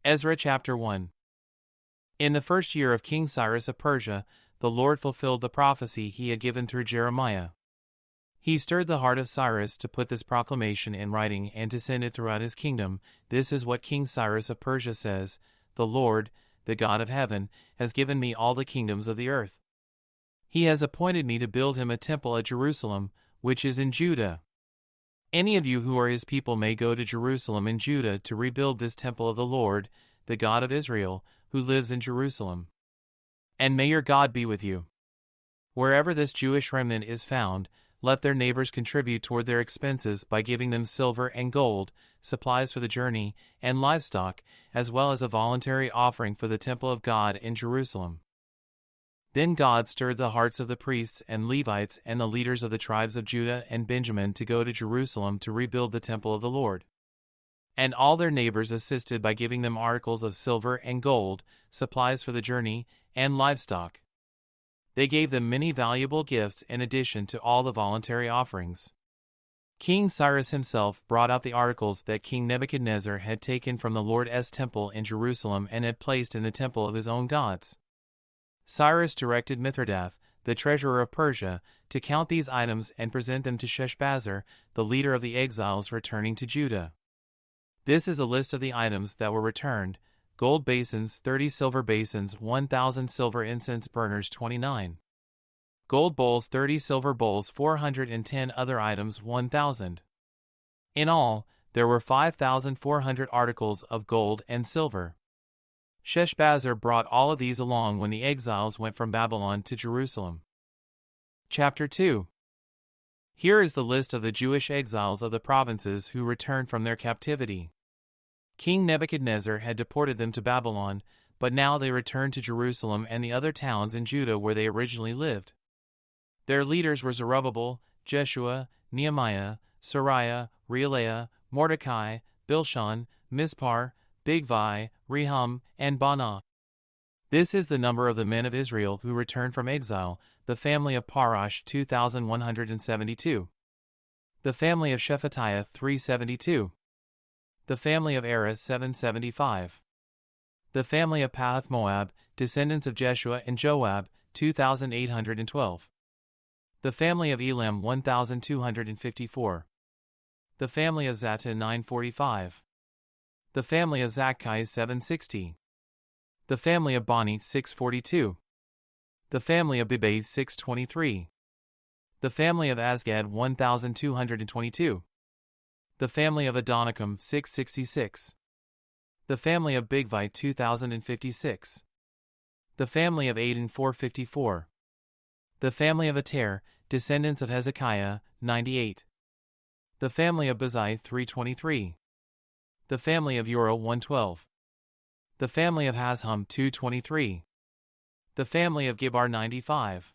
Ezra chapter 1. In the first year of King Cyrus of Persia, the Lord fulfilled the prophecy he had given through Jeremiah. He stirred the heart of Cyrus to put this proclamation in writing and to send it throughout his kingdom. This is what King Cyrus of Persia says: The Lord, the God of heaven, has given me all the kingdoms of the earth. He has appointed me to build him a temple at Jerusalem, which is in Judah. Any of you who are his people may go to Jerusalem in Judah to rebuild this temple of the Lord, the God of Israel, who lives in Jerusalem. And may your God be with you. Wherever this Jewish remnant is found, let their neighbors contribute toward their expenses by giving them silver and gold, supplies for the journey, and livestock, as well as a voluntary offering for the temple of God in Jerusalem. Then God stirred the hearts of the priests and Levites and the leaders of the tribes of Judah and Benjamin to go to Jerusalem to rebuild the temple of the Lord. And all their neighbors assisted by giving them articles of silver and gold, supplies for the journey, and livestock. They gave them many valuable gifts in addition to all the voluntary offerings. King Cyrus himself brought out the articles that King Nebuchadnezzar had taken from the Lord's temple in Jerusalem and had placed in the temple of his own gods. Cyrus directed Mithridath, the treasurer of Persia, to count these items and present them to Sheshbazzar, the leader of the exiles returning to Judah. This is a list of the items that were returned: gold basins 30, silver basins 1,000, silver incense burners 29. Gold bowls 30, silver bowls 410, other items 1,000. In all, there were 5,400 articles of gold and silver. Sheshbazzar brought all of these along when the exiles went from Babylon to Jerusalem. Chapter 2. Here is the list of the Jewish exiles of the provinces who returned from their captivity. King Nebuchadnezzar had deported them to Babylon, but now they returned to Jerusalem and the other towns in Judah where they originally lived. Their leaders were Zerubbabel, Jeshua, Nehemiah, Sariah, Reelaiah, Mordecai, Bilshan, Mispar, Bigvai, Rehum, and Baanah. This is the number of the men of Israel who returned from exile: the family of Parash 2,172. The family of Shephatiah 372. The family of Erah 775. The family of Pahath-Moab, descendants of Jeshua and Joab, 2,812. The family of Elam 1,254. The family of Zattah 945. The family of Zakkai 760. The family of Bani 642. The family of Bibai 623. The family of Azgad 1,222. The family of Adonicum 666. The family of Bigvai 2,056. The family of Adin 454. The family of Ater, descendants of Hezekiah, 98. The family of Bazai 323. The family of Uriel 112. The family of Hashum 223. The family of Gibar 95.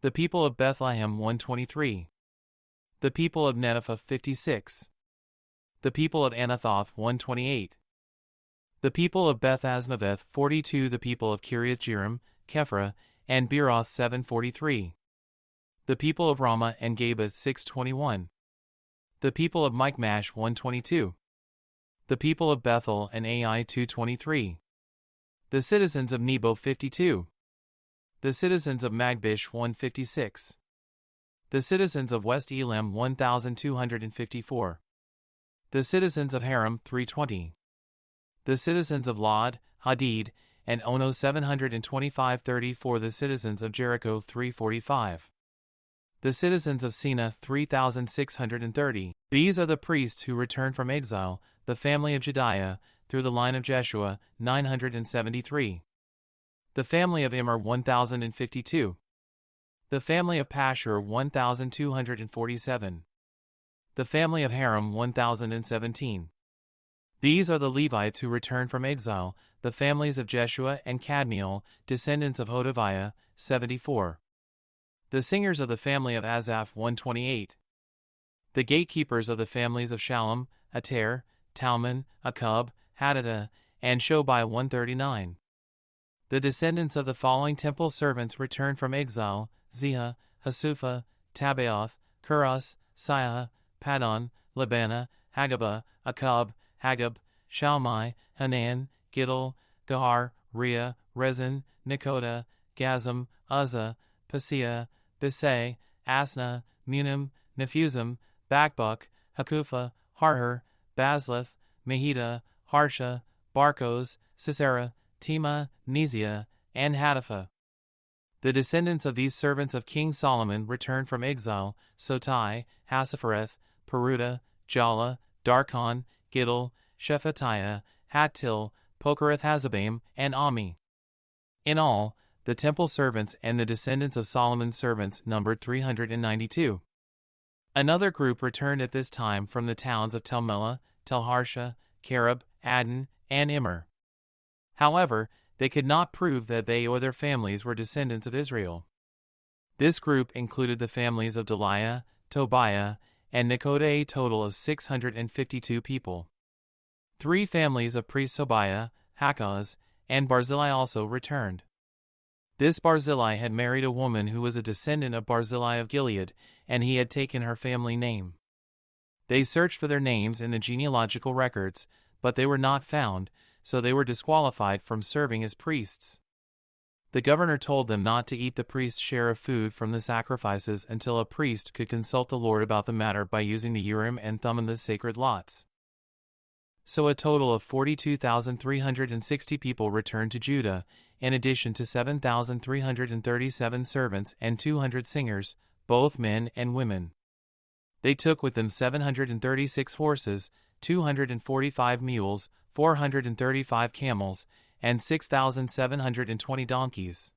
The people of Bethlehem 123. The people of Netopha 56. The people of Anathoth 128. The people of Beth Azmaveth 42. The people of Kiriath Jearim, Kephra, and Beeroth 743. The people of Ramah and Geba 621. The people of Michmash 122. The people of Bethel and Ai 223. The citizens of Nebo 52. The citizens of Magbish 156. The citizens of West Elam 1,254. The citizens of Haram 320. The citizens of Lod, Hadid, and Ono 725. 34. The citizens of Jericho 345. The citizens of Sina 3,630. These are the priests who returned from exile: the family of Jediah, through the line of Jeshua, 973. The family of Immer 1,052. The family of Pashur 1,247. The family of Haram 1,017. These are the Levites who returned from exile: the families of Jeshua and Kadmiel, descendants of Hodaviah, 74. The singers of the family of Asaph 128. The gatekeepers of the families of Shallum, Ater, Talmon, Akub, Hadadah, and Shobai 139. The descendants of the following temple servants returned from exile: Ziha, Hasupha, Tabaoth, Kuras, Siah, Padon, Labana, Hagabah, Akub, Hagab, Shalmai, Hanan, Gidel, Gahar, Rea, Rezin, Nekoda, Gazam, Uzzah, Paseah, Bisay, Asna, Munim, Nephuzim, Bakbuk, Hakupha, Harher, Bazleth, Mehida, Harsha, Barkos, Sisera, Tema, Neziah, and Hatapha. The descendants of these servants of King Solomon returned from exile: Sotai, Hassaphareth, Peruda, Jala, Darkon, Gidel, Shephatiah, Hattil, Pokereth-Hazzabaim, and Ami. In all, the temple servants and the descendants of Solomon's servants numbered 392. Another group returned at this time from the towns of Tel Melah, Tel Harsha, Kerub, Adon, and Immer. However, they could not prove that they or their families were descendants of Israel. This group included the families of Deliah, Tobiah, and Nekoda, a total of 652 people. 3 families of priest Tobiah, Hakaz, and Barzillai also returned. This Barzillai had married a woman who was a descendant of Barzillai of Gilead, and he had taken her family name. They searched for their names in the genealogical records, but they were not found, so they were disqualified from serving as priests. The governor told them not to eat the priest's share of food from the sacrifices until a priest could consult the Lord about the matter by using the Urim and Thummim, the sacred lots. So a total of 42,360 people returned to Judah, in addition to 7,337 servants and 200 singers, both men and women. They took with them 736 horses, 245 mules, 435 camels, and 6,720 donkeys.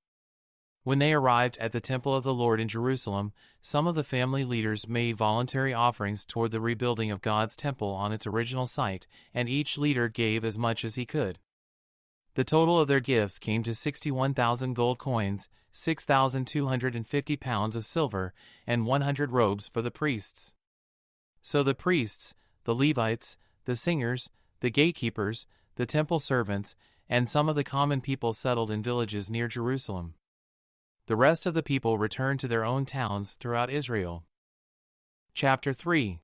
When they arrived at the temple of the Lord in Jerusalem, some of the family leaders made voluntary offerings toward the rebuilding of God's temple on its original site, and each leader gave as much as he could. The total of their gifts came to 61,000 gold coins, 6,250 pounds of silver, and 100 robes for the priests. So the priests, the Levites, the singers, the gatekeepers, the temple servants, and some of the common people settled in villages near Jerusalem. The rest of the people returned to their own towns throughout Israel. Chapter 3.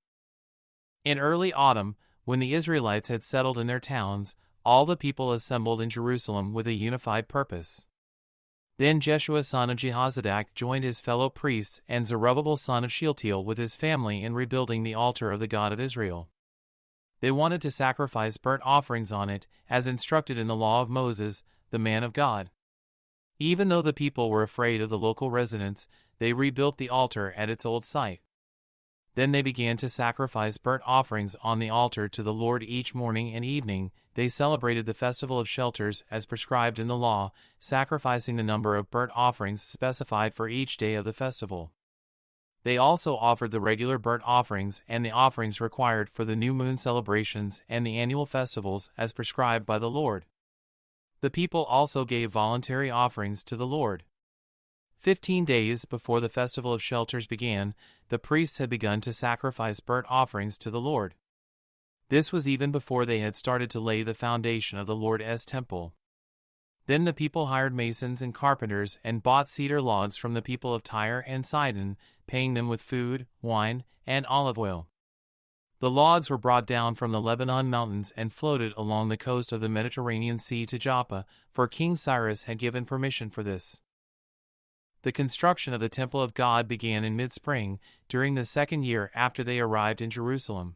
In early autumn, when the Israelites had settled in their towns, all the people assembled in Jerusalem with a unified purpose. Then Jeshua son of Jehozadak joined his fellow priests and Zerubbabel son of Shealtiel with his family in rebuilding the altar of the God of Israel. They wanted to sacrifice burnt offerings on it, as instructed in the law of Moses, the man of God. Even though the people were afraid of the local residents, they rebuilt the altar at its old site. Then they began to sacrifice burnt offerings on the altar to the Lord each morning and evening. They celebrated the Festival of Shelters as prescribed in the law, sacrificing the number of burnt offerings specified for each day of the festival. They also offered the regular burnt offerings and the offerings required for the new moon celebrations and the annual festivals as prescribed by the Lord. The people also gave voluntary offerings to the Lord. 15 days before the Festival of Shelters began, the priests had begun to sacrifice burnt offerings to the Lord. This was even before they had started to lay the foundation of the Lord's temple. Then the people hired masons and carpenters and bought cedar logs from the people of Tyre and Sidon, paying them with food, wine, and olive oil. The logs were brought down from the Lebanon mountains and floated along the coast of the Mediterranean Sea to Joppa, for King Cyrus had given permission for this. The construction of the temple of God began in mid-spring, during the second year after they arrived in Jerusalem.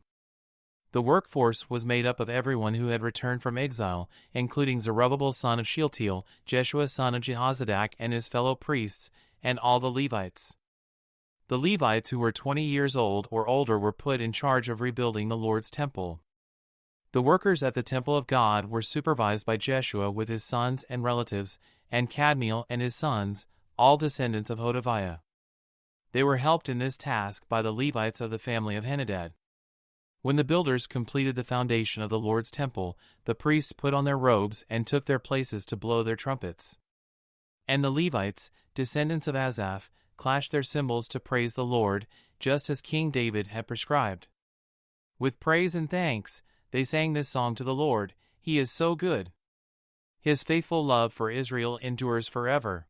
The workforce was made up of everyone who had returned from exile, including Zerubbabel son of Shealtiel, Jeshua son of Jehozadak and his fellow priests, and all the Levites. The Levites who were 20 years old or older were put in charge of rebuilding the Lord's temple. The workers at the temple of God were supervised by Jeshua with his sons and relatives, and Kadmiel and his sons, all descendants of Hodaviah. They were helped in this task by the Levites of the family of Henadad. When the builders completed the foundation of the Lord's temple, the priests put on their robes and took their places to blow their trumpets. And the Levites, descendants of Asaph, clashed their cymbals to praise the Lord, just as King David had prescribed. With praise and thanks, they sang this song to the Lord: He is so good. His faithful love for Israel endures forever.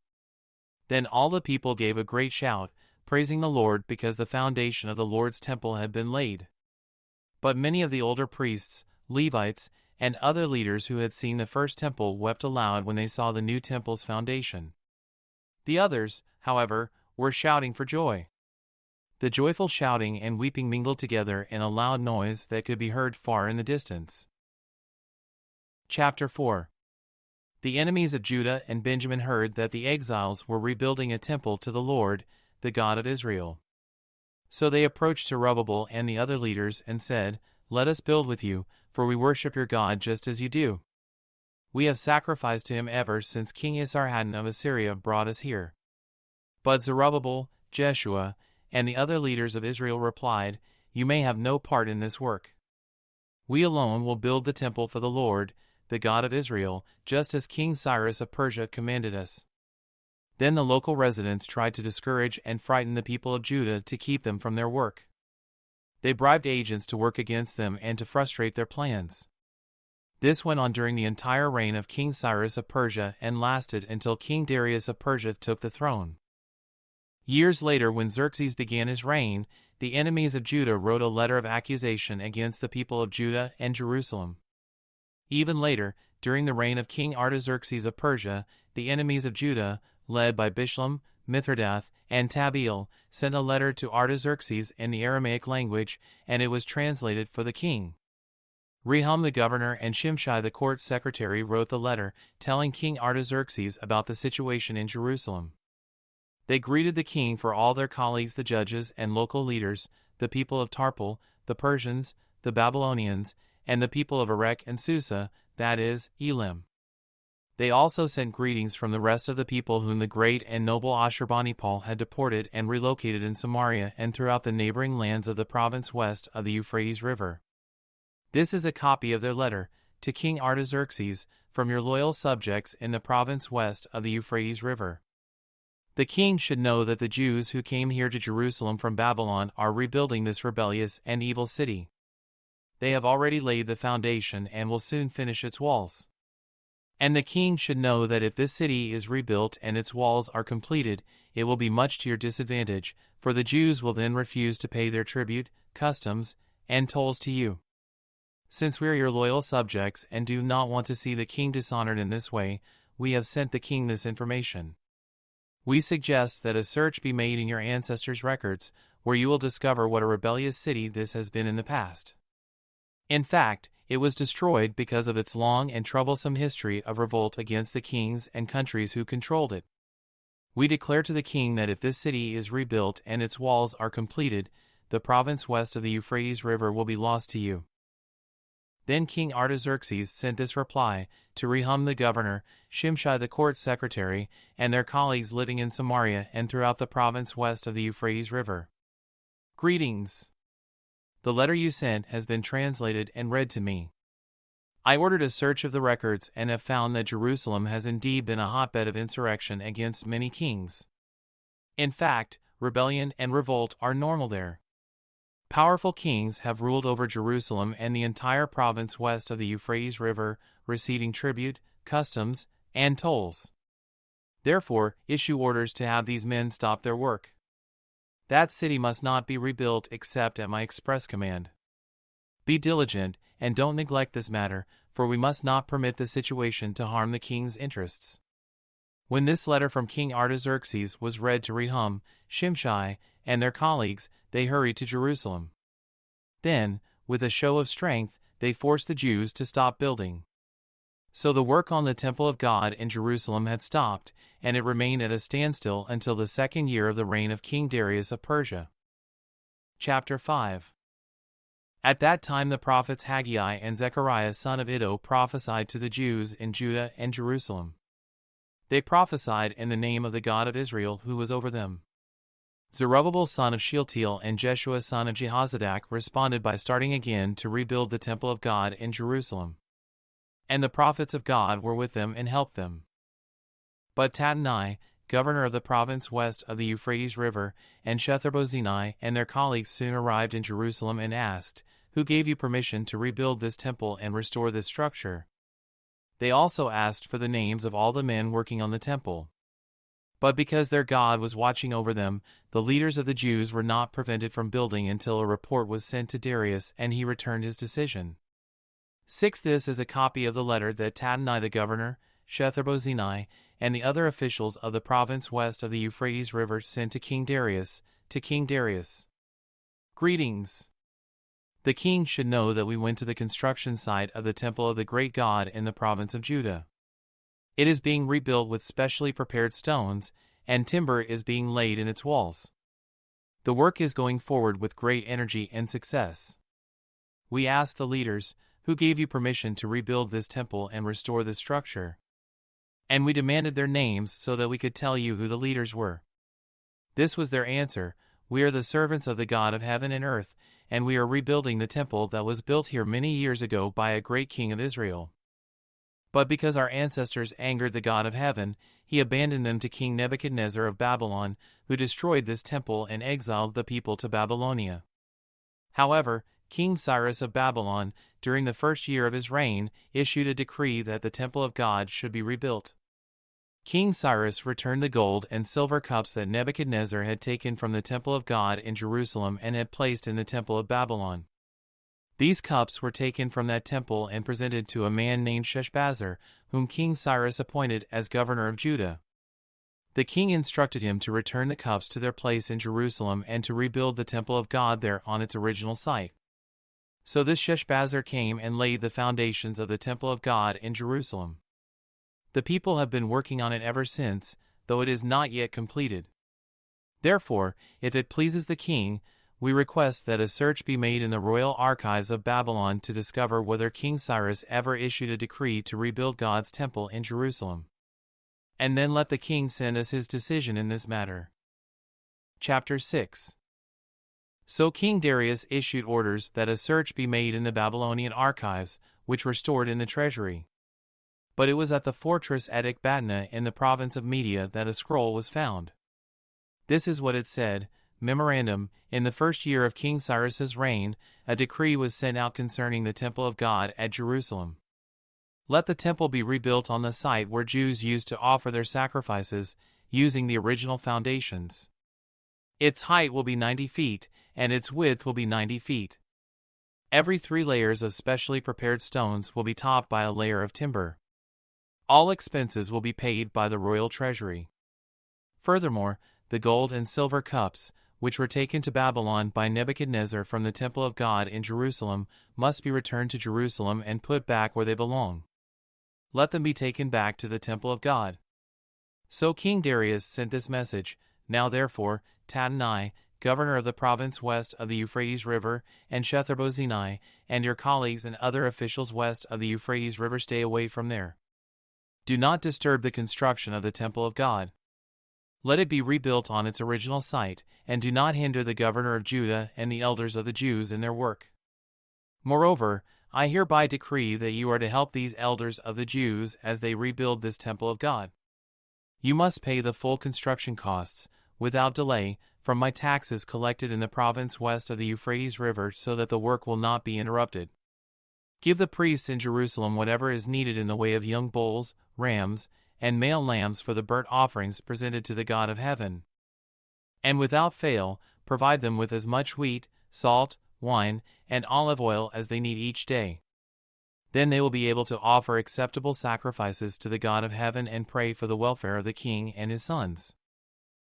Then all the people gave a great shout, praising the Lord because the foundation of the Lord's temple had been laid. But many of the older priests, Levites, and other leaders who had seen the first temple wept aloud when they saw the new temple's foundation. The others, however, were shouting for joy. The joyful shouting and weeping mingled together in a loud noise that could be heard far in the distance. Chapter 4. The enemies of Judah and Benjamin heard that the exiles were rebuilding a temple to the Lord, the God of Israel. So they approached Zerubbabel and the other leaders and said, "Let us build with you, for we worship your God just as you do. We have sacrificed to him ever since King Esarhaddon of Assyria brought us here." But Zerubbabel, Jeshua, and the other leaders of Israel replied, "You may have no part in this work. We alone will build the temple for the Lord, the God of Israel, just as King Cyrus of Persia commanded us." Then the local residents tried to discourage and frighten the people of Judah to keep them from their work. They bribed agents to work against them and to frustrate their plans. This went on during the entire reign of King Cyrus of Persia and lasted until King Darius of Persia took the throne. Years later, when Xerxes began his reign, the enemies of Judah wrote a letter of accusation against the people of Judah and Jerusalem. Even later, during the reign of King Artaxerxes of Persia, the enemies of Judah, led by Bishlam, Mithridath, and Tabeel, sent a letter to Artaxerxes in the Aramaic language, and it was translated for the king. Rehum the governor and Shimshai the court secretary wrote the letter, telling King Artaxerxes about the situation in Jerusalem. They greeted the king for all their colleagues the judges and local leaders, the people of Tarpal, the Persians, the Babylonians, and the people of Erech and Susa, that is, Elam. They also sent greetings from the rest of the people whom the great and noble Ashurbanipal had deported and relocated in Samaria and throughout the neighboring lands of the province west of the Euphrates River. This is a copy of their letter, to King Artaxerxes, from your loyal subjects in the province west of the Euphrates River. The king should know that the Jews who came here to Jerusalem from Babylon are rebuilding this rebellious and evil city. They have already laid the foundation and will soon finish its walls. And the king should know that if this city is rebuilt and its walls are completed, it will be much to your disadvantage, for the Jews will then refuse to pay their tribute, customs, and tolls to you. Since we are your loyal subjects and do not want to see the king dishonored in this way, we have sent the king this information. We suggest that a search be made in your ancestors' records, where you will discover what a rebellious city this has been in the past. In fact, it was destroyed because of its long and troublesome history of revolt against the kings and countries who controlled it. We declare to the king that if this city is rebuilt and its walls are completed, the province west of the Euphrates River will be lost to you. Then King Artaxerxes sent this reply to Rehum the governor, Shimshai the court secretary, and their colleagues living in Samaria and throughout the province west of the Euphrates River. Greetings. The letter you sent has been translated and read to me. I ordered a search of the records and have found that Jerusalem has indeed been a hotbed of insurrection against many kings. In fact, rebellion and revolt are normal there. Powerful kings have ruled over Jerusalem and the entire province west of the Euphrates River, receiving tribute, customs, and tolls. Therefore, issue orders to have these men stop their work. That city must not be rebuilt except at my express command. Be diligent, and don't neglect this matter, for we must not permit the situation to harm the king's interests. When this letter from King Artaxerxes was read to Rehum, Shimshai, and their colleagues, they hurried to Jerusalem. Then, with a show of strength, they forced the Jews to stop building. So the work on the temple of God in Jerusalem had stopped, and it remained at a standstill until the second year of the reign of King Darius of Persia. Chapter 5. At that time the prophets Haggai and Zechariah son of Iddo prophesied to the Jews in Judah and Jerusalem. They prophesied in the name of the God of Israel who was over them. Zerubbabel son of Shealtiel and Jeshua son of Jehozadak responded by starting again to rebuild the temple of God in Jerusalem. And the prophets of God were with them and helped them. But Tattenai, governor of the province west of the Euphrates River, and Shetharbozenai and their colleagues soon arrived in Jerusalem and asked, "Who gave you permission to rebuild this temple and restore this structure?" They also asked for the names of all the men working on the temple. But because their God was watching over them, the leaders of the Jews were not prevented from building until a report was sent to Darius and he returned his decision. 6. This is a copy of the letter that Tattenai the governor, Shethar-bozenai, and the other officials of the province west of the Euphrates River sent to King Darius. To King Darius. Greetings. The king should know that we went to the construction site of the temple of the great God in the province of Judah. It is being rebuilt with specially prepared stones, and timber is being laid in its walls. The work is going forward with great energy and success. We asked the leaders, who gave you permission to rebuild this temple and restore this structure? And we demanded their names so that we could tell you who the leaders were. This was their answer: we are the servants of the God of heaven and earth, and we are rebuilding the temple that was built here many years ago by a great king of Israel. But because our ancestors angered the God of heaven, he abandoned them to King Nebuchadnezzar of Babylon, who destroyed this temple and exiled the people to Babylonia. However, King Cyrus of Babylon, during the first year of his reign, issued a decree that the temple of God should be rebuilt. King Cyrus returned the gold and silver cups that Nebuchadnezzar had taken from the temple of God in Jerusalem and had placed in the temple of Babylon. These cups were taken from that temple and presented to a man named Sheshbazzar, whom King Cyrus appointed as governor of Judah. The king instructed him to return the cups to their place in Jerusalem and to rebuild the temple of God there on its original site. So this Sheshbazzar came and laid the foundations of the temple of God in Jerusalem. The people have been working on it ever since, though it is not yet completed. Therefore, if it pleases the king, we request that a search be made in the royal archives of Babylon to discover whether King Cyrus ever issued a decree to rebuild God's temple in Jerusalem. And then let the king send us his decision in this matter. Chapter 6. So King Darius issued orders that a search be made in the Babylonian archives, which were stored in the treasury. But it was at the fortress at Ecbatana in the province of Media that a scroll was found. This is what it said: Memorandum, in the first year of King Cyrus's reign, a decree was sent out concerning the temple of God at Jerusalem. Let the temple be rebuilt on the site where Jews used to offer their sacrifices, using the original foundations. Its height will be 90 feet, and its width will be 90 feet. Every 3 layers of specially prepared stones will be topped by a layer of timber. All expenses will be paid by the royal treasury. Furthermore, the gold and silver cups, which were taken to Babylon by Nebuchadnezzar from the temple of God in Jerusalem, must be returned to Jerusalem and put back where they belong. Let them be taken back to the temple of God. So King Darius sent this message: Now therefore, Tattenai, governor of the province west of the Euphrates River, and Shethar-bozenai, and your colleagues and other officials west of the Euphrates River, stay away from there. Do not disturb the construction of the temple of God. Let it be rebuilt on its original site, and do not hinder the governor of Judah and the elders of the Jews in their work. Moreover, I hereby decree that you are to help these elders of the Jews as they rebuild this temple of God. You must pay the full construction costs, without delay, from my taxes collected in the province west of the Euphrates River, so that the work will not be interrupted. Give the priests in Jerusalem whatever is needed in the way of young bulls, rams, and male lambs for the burnt offerings presented to the God of heaven. And without fail, provide them with as much wheat, salt, wine, and olive oil as they need each day. Then they will be able to offer acceptable sacrifices to the God of heaven and pray for the welfare of the king and his sons.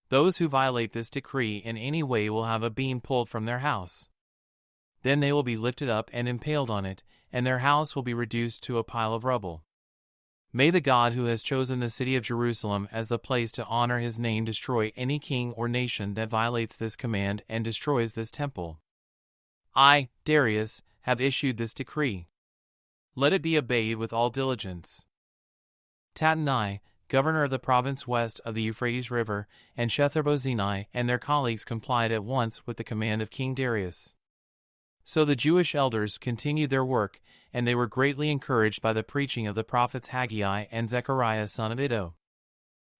Those who violate this decree in any way will have a beam pulled from their house. Then they will be lifted up and impaled on it, and their house will be reduced to a pile of rubble. May the God who has chosen the city of Jerusalem as the place to honor his name destroy any king or nation that violates this command and destroys this temple. I, Darius, have issued this decree. Let it be obeyed with all diligence. Tattenai, governor of the province west of the Euphrates River, and Shethar-bozenai and their colleagues complied at once with the command of King Darius. So the Jewish elders continued their work, and they were greatly encouraged by the preaching of the prophets Haggai and Zechariah son of Iddo.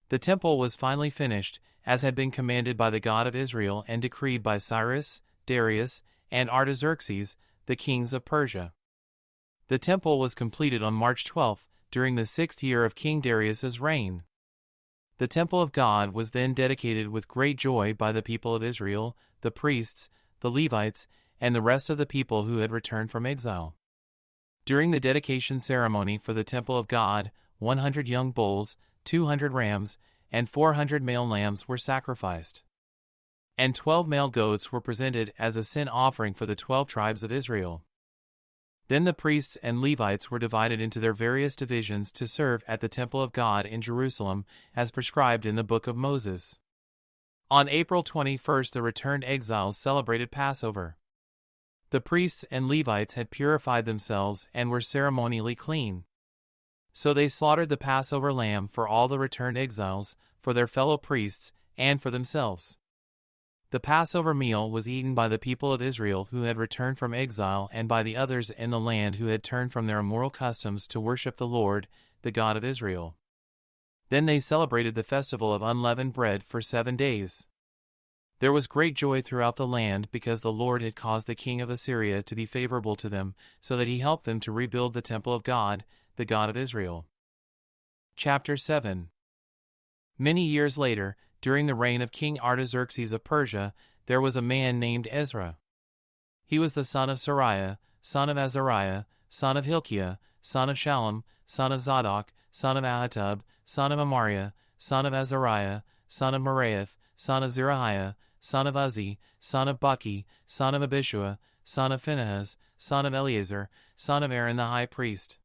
The temple was finally finished, as had been commanded by the God of Israel and decreed by Cyrus, Darius, and Artaxerxes, the kings of Persia. The temple was completed on March 12th, during the 6th year of King Darius's reign. The temple of God was then dedicated with great joy by the people of Israel, the priests, the Levites, and the rest of the people who had returned from exile. During the dedication ceremony for the temple of God, 100 young bulls, 200 rams, and 400 male lambs were sacrificed. And 12 male goats were presented as a sin offering for the 12 tribes of Israel. Then the priests and Levites were divided into their various divisions to serve at the temple of God in Jerusalem, as prescribed in the book of Moses. On April 21st, the returned exiles celebrated Passover. The priests and Levites had purified themselves and were ceremonially clean. So they slaughtered the Passover lamb for all the returned exiles, for their fellow priests, and for themselves. The Passover meal was eaten by the people of Israel who had returned from exile and by the others in the land who had turned from their immoral customs to worship the Lord, the God of Israel. Then they celebrated the festival of unleavened bread for 7 days. There was great joy throughout the land because the Lord had caused the king of Assyria to be favorable to them, so that he helped them to rebuild the temple of God, the God of Israel. Chapter 7. Many years later, during the reign of King Artaxerxes of Persia, there was a man named Ezra. He was the son of Sariah, son of Azariah, son of Hilkiah, son of Shallum, son of Zadok, son of Ahitub, son of Amariah, son of Azariah, son of Meraioth, son of Zerahiah, son of Uzzi, son of Buki, son of Abishua, son of Phinehas, son of Eleazar, son of Aaron the high priest.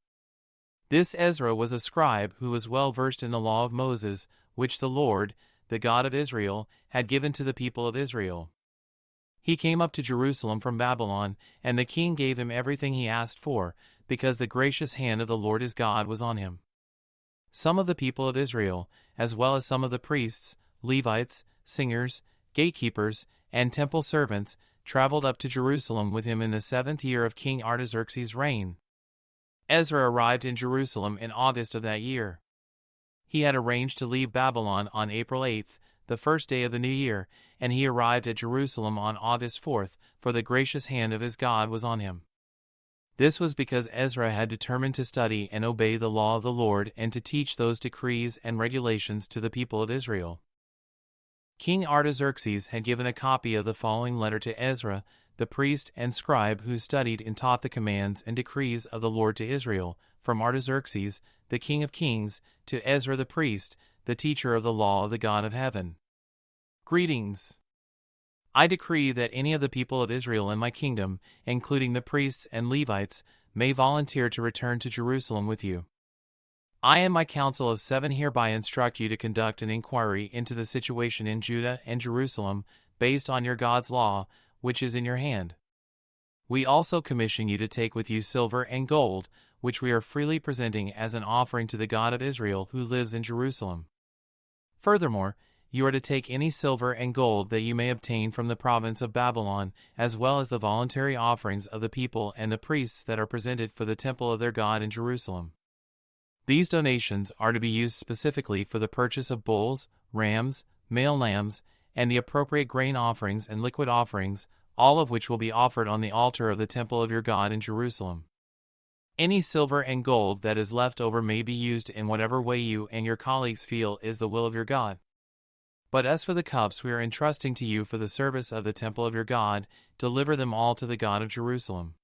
This Ezra was a scribe who was well versed in the law of Moses, which the Lord, the God of Israel, had given to the people of Israel. He came up to Jerusalem from Babylon, and the king gave him everything he asked for, because the gracious hand of the Lord his God was on him. Some of the people of Israel, as well as some of the priests, Levites, singers, gatekeepers, and temple servants, traveled up to Jerusalem with him in the 7th year of King Artaxerxes' reign. Ezra arrived in Jerusalem in August of that year. He had arranged to leave Babylon on April 8th, the first day of the new year, and he arrived at Jerusalem on August 4th, for the gracious hand of his God was on him. This was because Ezra had determined to study and obey the law of the Lord and to teach those decrees and regulations to the people of Israel. King Artaxerxes had given a copy of the following letter to Ezra, the priest and scribe who studied and taught the commands and decrees of the Lord to Israel, from Artaxerxes, the king of kings, to Ezra the priest, the teacher of the law of the God of heaven. Greetings. I decree that any of the people of Israel in my kingdom, including the priests and Levites, may volunteer to return to Jerusalem with you. I and my council of 7 hereby instruct you to conduct an inquiry into the situation in Judah and Jerusalem, based on your God's law, which is in your hand. We also commission you to take with you silver and gold, which we are freely presenting as an offering to the God of Israel who lives in Jerusalem. Furthermore, you are to take any silver and gold that you may obtain from the province of Babylon, as well as the voluntary offerings of the people and the priests that are presented for the temple of their God in Jerusalem. These donations are to be used specifically for the purchase of bulls, rams, male lambs, and the appropriate grain offerings and liquid offerings, all of which will be offered on the altar of the temple of your God in Jerusalem. Any silver and gold that is left over may be used in whatever way you and your colleagues feel is the will of your God. But as for the cups we are entrusting to you for the service of the temple of your God, deliver them all to the God of Jerusalem.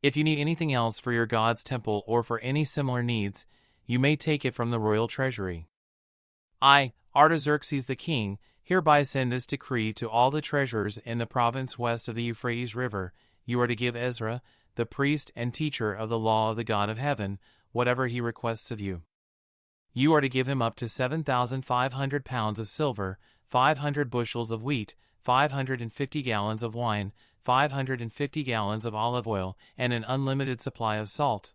If you need anything else for your God's temple or for any similar needs, you may take it from the royal treasury. I, Artaxerxes the king, hereby send this decree to all the treasurers in the province west of the Euphrates River. You are to give Ezra, the priest and teacher of the law of the God of heaven, whatever he requests of you. You are to give him up to 7,500 pounds of silver, 500 bushels of wheat, 550 gallons of wine, 550 gallons of olive oil, and an unlimited supply of salt.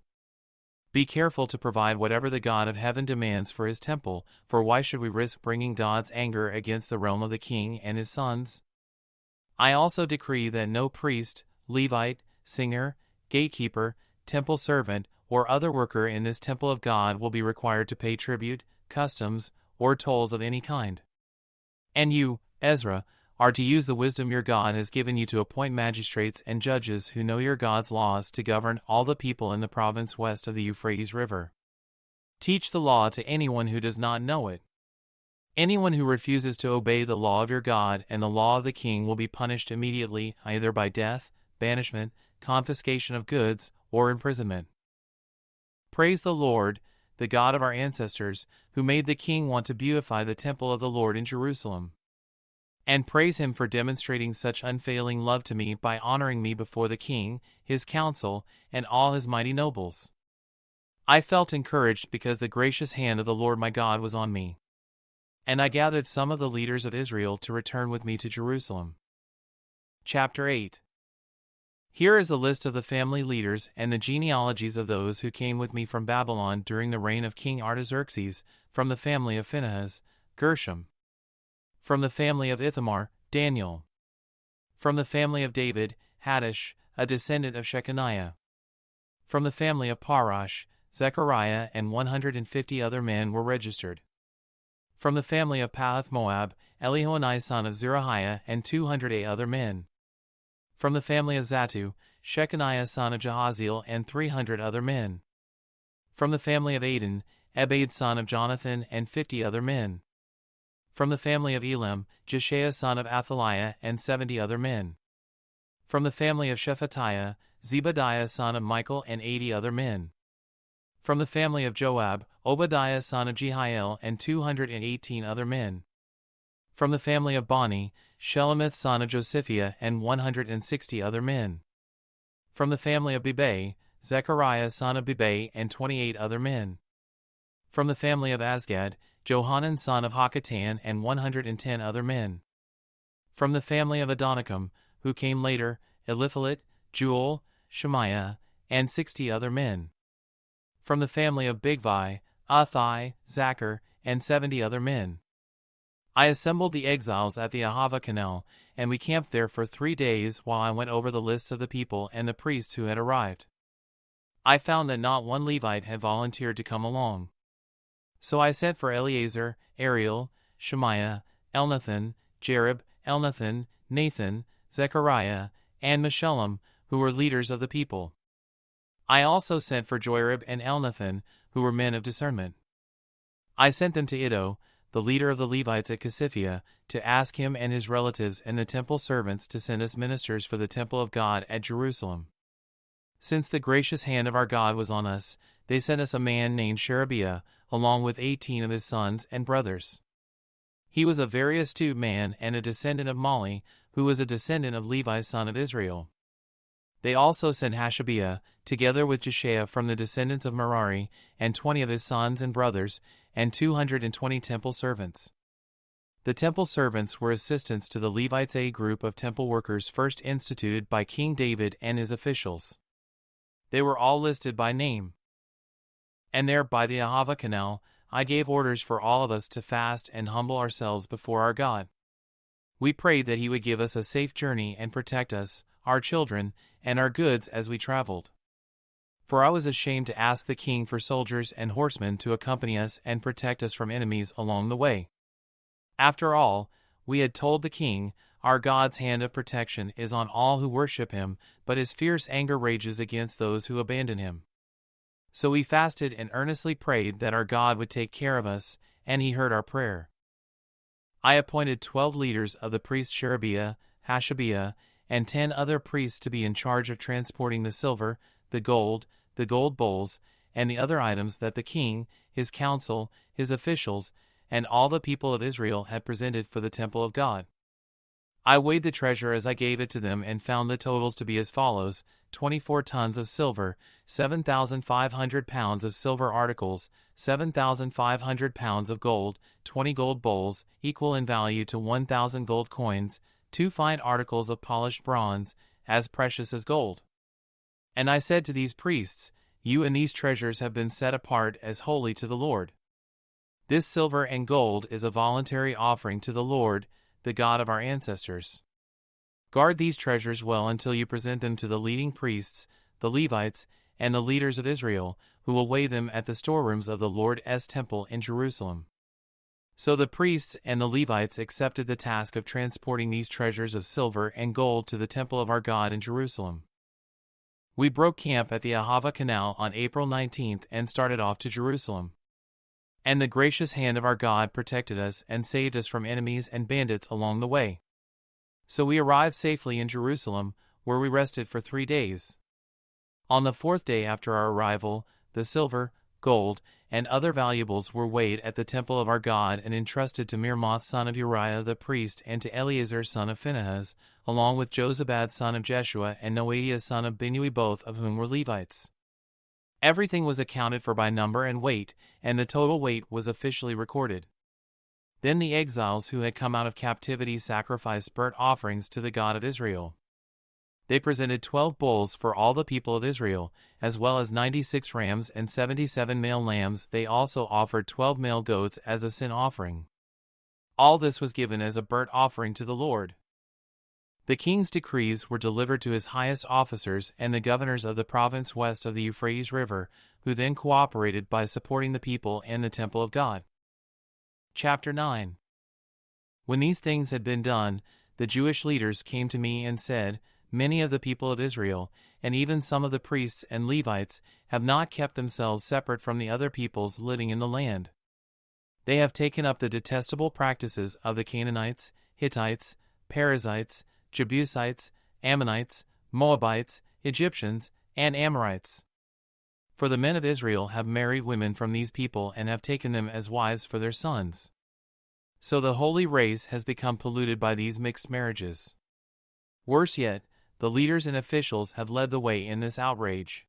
Be careful to provide whatever the God of heaven demands for his temple, for why should we risk bringing God's anger against the realm of the king and his sons? I also decree that no priest, Levite, singer, gatekeeper, temple servant, or other worker in this temple of God will be required to pay tribute, customs, or tolls of any kind. And you, Ezra, are to use the wisdom your God has given you to appoint magistrates and judges who know your God's laws to govern all the people in the province west of the Euphrates River. Teach the law to anyone who does not know it. Anyone who refuses to obey the law of your God and the law of the king will be punished immediately, either by death, banishment, confiscation of goods, or imprisonment. Praise the Lord, the God of our ancestors, who made the king want to beautify the temple of the Lord in Jerusalem. And praise him for demonstrating such unfailing love to me by honoring me before the king, his council, and all his mighty nobles. I felt encouraged because the gracious hand of the Lord my God was on me. And I gathered some of the leaders of Israel to return with me to Jerusalem. Chapter 8. Here is a list of the family leaders and the genealogies of those who came with me from Babylon during the reign of King Artaxerxes, from the family of Phinehas, Gershom. From the family of Ithamar, Daniel. From the family of David, Haddish, a descendant of Shechaniah. From the family of Parash, Zechariah and 150 other men were registered. From the family of Pahath Moab, Elihoenai son of Zerahiah and 208 other men. From the family of Zattu, Shechaniah son of Jahaziel and 300 other men. From the family of Adin, Ebed son of Jonathan and 50 other men. From the family of Elam, Jeshaiah son of Athaliah and 70 other men. From the family of Shephatiah, Zebadiah son of Michael and 80 other men. From the family of Joab, Obadiah son of Jehiel and 218 other men. From the family of Bani, Shelemith son of Josiphiah and 160 other men. From the family of Bebai, Zechariah son of Bebai and 28 other men. From the family of Azgad, Johanan son of Hakatan and 110 other men. From the family of Adonikam, who came later, Eliphalet, Jewel, Shemaiah, and 60 other men. From the family of Bigvai, Athai, Zachar, and 70 other men. I assembled the exiles at the Ahava Canal, and we camped there for 3 days while I went over the lists of the people and the priests who had arrived. I found that not one Levite had volunteered to come along. So I sent for Eleazar, Ariel, Shemaiah, Elnathan, Jerib, Elnathan, Nathan, Zechariah, and Meshullam, who were leaders of the people. I also sent for Joarib and Elnathan, who were men of discernment. I sent them to Iddo, the leader of the Levites at Casiphia, to ask him and his relatives and the temple servants to send us ministers for the temple of God at Jerusalem. Since the gracious hand of our God was on us, they sent us a man named Sherebiah, along with 18 of his sons and brothers. He was a very astute man and a descendant of Mali, who was a descendant of Levi son of Israel. They also sent Hashabiah, together with Jeshaiah from the descendants of Merari, and 20 of his sons and brothers, and 220 temple servants. The temple servants were assistants to the Levites, a group of temple workers first instituted by King David and his officials. They were all listed by name. And there by the Ahava Canal, I gave orders for all of us to fast and humble ourselves before our God. We prayed that he would give us a safe journey and protect us, our children, and our goods as we traveled. For I was ashamed to ask the king for soldiers and horsemen to accompany us and protect us from enemies along the way. After all, we had told the king, our God's hand of protection is on all who worship him, but his fierce anger rages against those who abandon him. So we fasted and earnestly prayed that our God would take care of us, and he heard our prayer. I appointed 12 leaders of the priests Sherebiah, Hashabiah, and 10 other priests to be in charge of transporting the silver, the gold bowls, and the other items that the king, his council, his officials, and all the people of Israel had presented for the temple of God. I weighed the treasure as I gave it to them and found the totals to be as follows: 24 tons of silver, 7,500 pounds of silver articles, 7,500 pounds of gold, 20 gold bowls, equal in value to 1,000 gold coins, 2 fine articles of polished bronze, as precious as gold. And I said to these priests, you and these treasures have been set apart as holy to the Lord. This silver and gold is a voluntary offering to the Lord, the God of our ancestors. Guard these treasures well until you present them to the leading priests, the Levites, and the leaders of Israel, who will weigh them at the storerooms of the Lord's temple in Jerusalem. So the priests and the Levites accepted the task of transporting these treasures of silver and gold to the temple of our God in Jerusalem. We broke camp at the Ahava Canal on April 19th and started off to Jerusalem. And the gracious hand of our God protected us and saved us from enemies and bandits along the way. So we arrived safely in Jerusalem, where we rested for 3 days. On the 4th day after our arrival, the silver, gold, and other valuables were weighed at the temple of our God and entrusted to Meremoth son of Uriah the priest and to Eleazar son of Phinehas, along with Jozabad son of Jeshua and Noadiah son of Binnui, both of whom were Levites. Everything was accounted for by number and weight, and the total weight was officially recorded. Then the exiles who had come out of captivity sacrificed burnt offerings to the God of Israel. They presented 12 bulls for all the people of Israel, as well as 96 rams and 77 male lambs. They also offered 12 male goats as a sin offering. All this was given as a burnt offering to the Lord. The king's decrees were delivered to his highest officers and the governors of the province west of the Euphrates River, who then cooperated by supporting the people and the temple of God. Chapter 9. When these things had been done, the Jewish leaders came to me and said, "Many of the people of Israel, and even some of the priests and Levites, have not kept themselves separate from the other peoples living in the land. They have taken up the detestable practices of the Canaanites, Hittites, Perizzites, Jebusites, Ammonites, Moabites, Egyptians, and Amorites. For the men of Israel have married women from these people and have taken them as wives for their sons. So the holy race has become polluted by these mixed marriages. Worse yet, the leaders and officials have led the way in this outrage."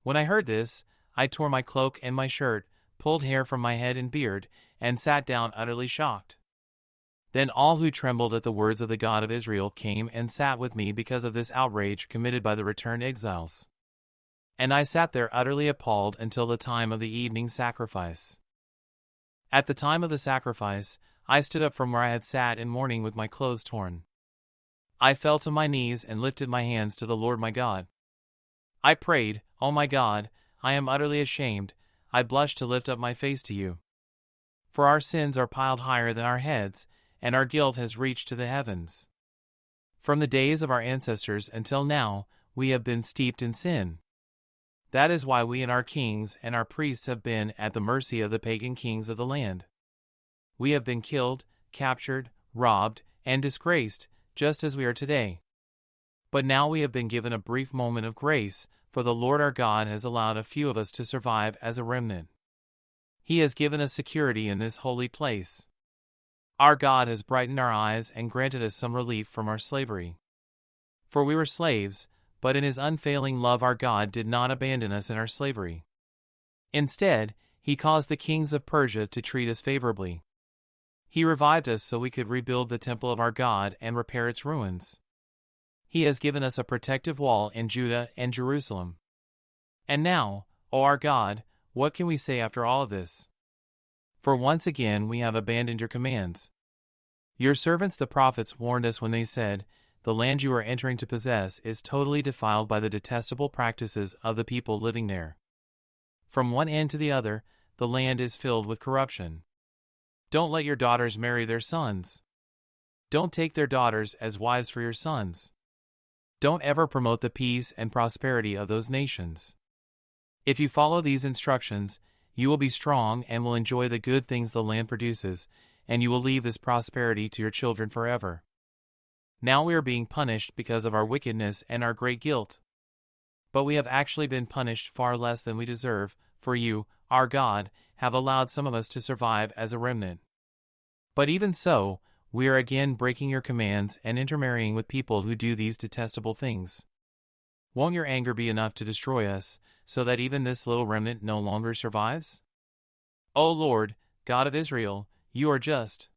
When I heard this, I tore my cloak and my shirt, pulled hair from my head and beard, and sat down utterly shocked. Then all who trembled at the words of the God of Israel came and sat with me because of this outrage committed by the returned exiles. And I sat there utterly appalled until the time of the evening sacrifice. At the time of the sacrifice, I stood up from where I had sat in mourning with my clothes torn. I fell to my knees and lifted my hands to the Lord my God. I prayed, "O my God, I am utterly ashamed, I blush to lift up my face to you. For our sins are piled higher than our heads, and our guilt has reached to the heavens. From the days of our ancestors until now, we have been steeped in sin. That is why we and our kings and our priests have been at the mercy of the pagan kings of the land. We have been killed, captured, robbed, and disgraced, just as we are today. But now we have been given a brief moment of grace, for the Lord our God has allowed a few of us to survive as a remnant. He has given us security in this holy place. Our God has brightened our eyes and granted us some relief from our slavery. For we were slaves, but in his unfailing love our God did not abandon us in our slavery. Instead, he caused the kings of Persia to treat us favorably. He revived us so we could rebuild the temple of our God and repair its ruins. He has given us a protective wall in Judah and Jerusalem. And now, O our God, what can we say after all of this? For once again we have abandoned your commands. Your servants the prophets warned us when they said, 'The land you are entering to possess is totally defiled by the detestable practices of the people living there. From one end to the other, the land is filled with corruption. Don't let your daughters marry their sons. Don't take their daughters as wives for your sons. Don't ever promote the peace and prosperity of those nations. If you follow these instructions, you will be strong and will enjoy the good things the land produces, and you will leave this prosperity to your children forever. Now we are being punished because of our wickedness and our great guilt. But we have actually been punished far less than we deserve, for you, our God, have allowed some of us to survive as a remnant. But even so, we are again breaking your commands and intermarrying with people who do these detestable things. Won't your anger be enough to destroy us, so that even this little remnant no longer survives? O Lord, God of Israel, you are just.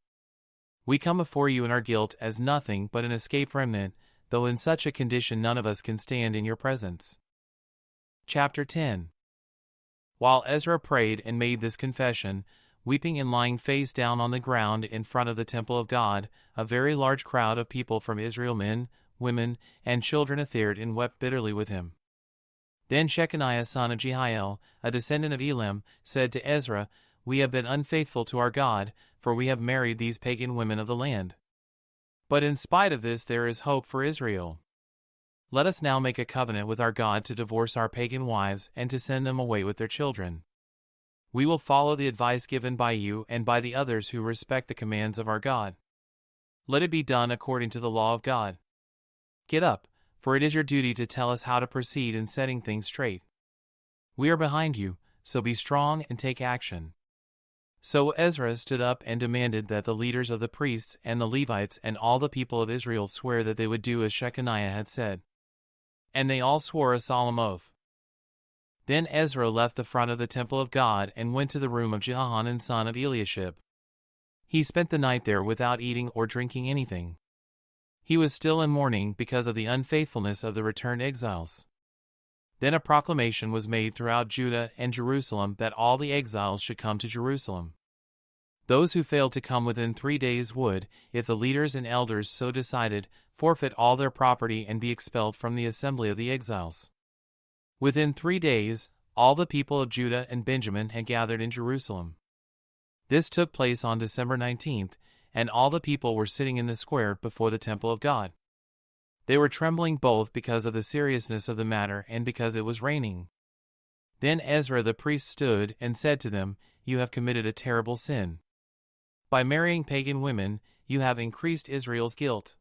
We come before you in our guilt as nothing but an escaped remnant, though in such a condition none of us can stand in your presence." Chapter 10. While Ezra prayed and made this confession, weeping and lying face down on the ground in front of the temple of God, a very large crowd of people from Israel, men, women, and children, appeared and wept bitterly with him. Then Shechaniah son of Jehiel, a descendant of Elam, said to Ezra, "We have been unfaithful to our God, for we have married these pagan women of the land. But in spite of this there is hope for Israel. Let us now make a covenant with our God to divorce our pagan wives and to send them away with their children. We will follow the advice given by you and by the others who respect the commands of our God. Let it be done according to the law of God. Get up, for it is your duty to tell us how to proceed in setting things straight. We are behind you, so be strong and take action." So Ezra stood up and demanded that the leaders of the priests and the Levites and all the people of Israel swear that they would do as Shechaniah had said. And they all swore a solemn oath. Then Ezra left the front of the temple of God and went to the room of Jehohanan son of Eliashib. He spent the night there without eating or drinking anything. He was still in mourning because of the unfaithfulness of the returned exiles. Then a proclamation was made throughout Judah and Jerusalem that all the exiles should come to Jerusalem. Those who failed to come within 3 days would, if the leaders and elders so decided, forfeit all their property and be expelled from the assembly of the exiles. Within 3 days, all the people of Judah and Benjamin had gathered in Jerusalem. This took place on December 19th, and all the people were sitting in the square before the temple of God. They were trembling both because of the seriousness of the matter and because it was raining. Then Ezra the priest stood and said to them, "You have committed a terrible sin. By marrying pagan women, you have increased Israel's guilt.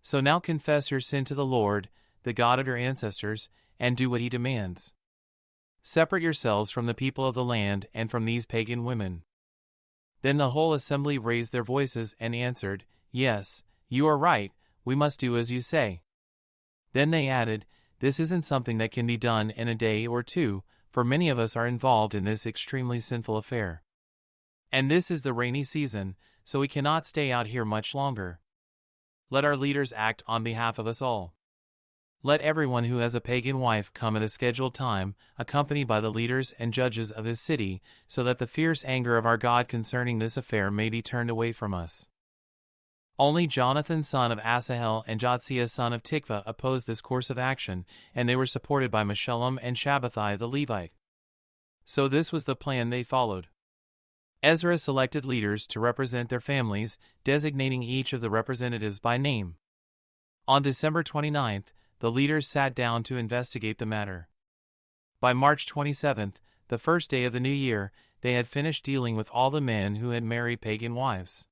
So now confess your sin to the Lord, the God of your ancestors, and do what he demands. Separate yourselves from the people of the land and from these pagan women." Then the whole assembly raised their voices and answered, "Yes, you are right, we must do as you say." Then they added, "This isn't something that can be done in a day or two, for many of us are involved in this extremely sinful affair. And this is the rainy season, so we cannot stay out here much longer. Let our leaders act on behalf of us all. Let everyone who has a pagan wife come at a scheduled time, accompanied by the leaders and judges of his city, so that the fierce anger of our God concerning this affair may be turned away from us." Only Jonathan son of Asahel and Jotziah son of Tikvah opposed this course of action, and they were supported by Meshullam and Shabbathai the Levite. So this was the plan they followed. Ezra selected leaders to represent their families, designating each of the representatives by name. On December 29th, the leaders sat down to investigate the matter. By March 27th, the first day of the new year, they had finished dealing with all the men who had married pagan wives.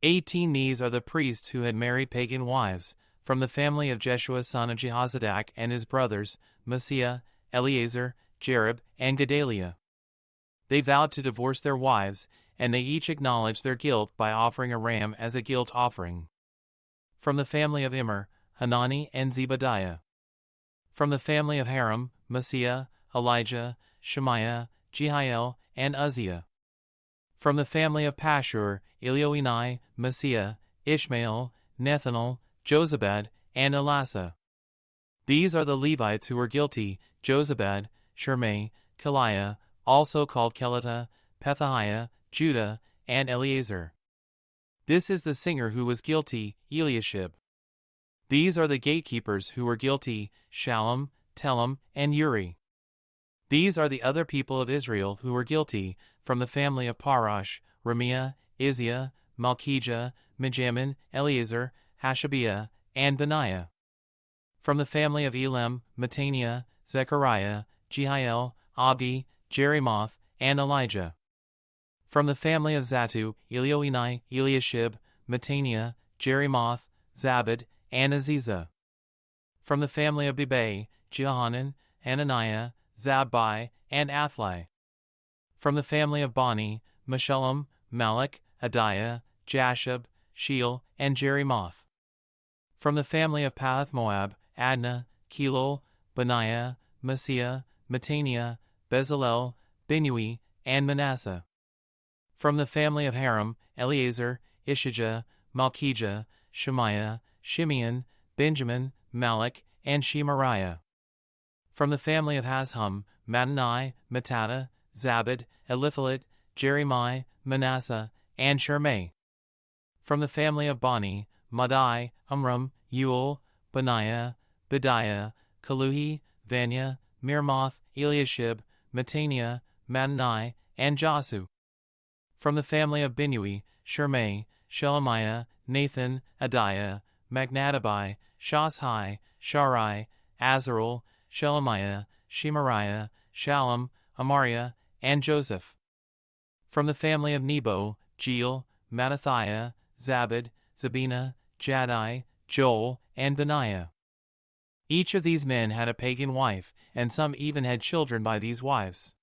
18 these are the priests who had married pagan wives, from the family of Jeshua son of Jehozadak and his brothers, Maaseiah, Eleazar, Jerib, and Gedaliah. They vowed to divorce their wives, and they each acknowledged their guilt by offering a ram as a guilt offering. From the family of Immer, Hanani and Zebadiah. From the family of Haram, Maaseiah, Elijah, Shemaiah, Jehiel, and Uzziah. From the family of Pashur, Elioenai, Maaseiah, Ishmael, Nethanel, Jozabad, and Elasah. These are the Levites who were guilty: Jozabad, Shimei, Kaliah, also called Kelita, Pethahiah, Judah, and Eleazar. This is the singer who was guilty, Eliashib. These are the gatekeepers who were guilty: Shallum, Telem, and Uri. These are the other people of Israel who were guilty, from the family of Parash, Ramiah, Izziah, Malchijah, Mijamin, Eleazar, Hashabiah, and Benaiah. From the family of Elam, Mattaniah, Zechariah, Jehiel, Abdi, Jerimoth, and Elijah. From the family of Zattu, Elioenai, Eliashib, Mattaniah, Jerimoth, Zabad, and Aziza. From the family of Bebai, Jehohanan, Hananiah, Zabbai, and Athli. From the family of Bani, Meshullam, Malach, Adiah, Jashub, Sheel, and Jerimoth. From the family of Pahath-Moab, Adnah, Kelol, Benaiah, Maaseiah, Mattaniah, Bezalel, Binui, and Manasseh. From the family of Haram, Eleazar, Ishijah, Malchijah, Shemaiah, Shimeon, Benjamin, Malach, and Shemariah. From the family of Hashum, Mattani, Mattatah, Zabad, Eliphalet, Jeremiah, Manasseh, and Shimei. From the family of Bani, Madai, Amram, Uel, Benaiah, Bediah, Kaluhi, Vanya, Mirmoth, Eliashib, Mattaniah, Mattani, and Jasu. From the family of Binui, Shimei, Shelemiah, Nathan, Adiah, Magnadabai, Shashai, Sharai, Azarel, Shelemiah, Shemariah, Shallum, Amariah, and Joseph. From the family of Nebo, Jeiel, Mattathiah, Zabad, Zabina, Jaddai, Joel, and Benaiah. Each of these men had a pagan wife, and some even had children by these wives.